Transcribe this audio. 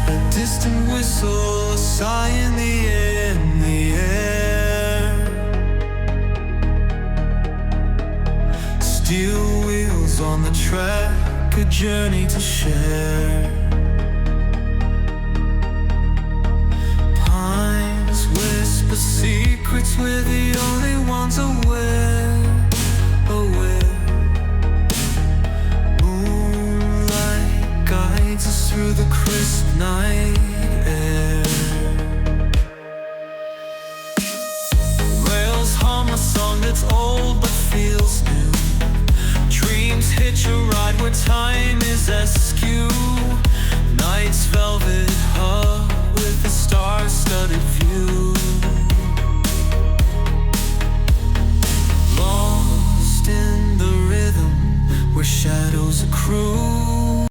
A distant whistle, a sigh in the air. Steel wheels on the track, a journey to share. Pines whisper secrets, we're the only ones aware. Moonlight guides us through the crisp night air. Rails hum a song that's old but feels new. Dreams hitch a ride where time is escape.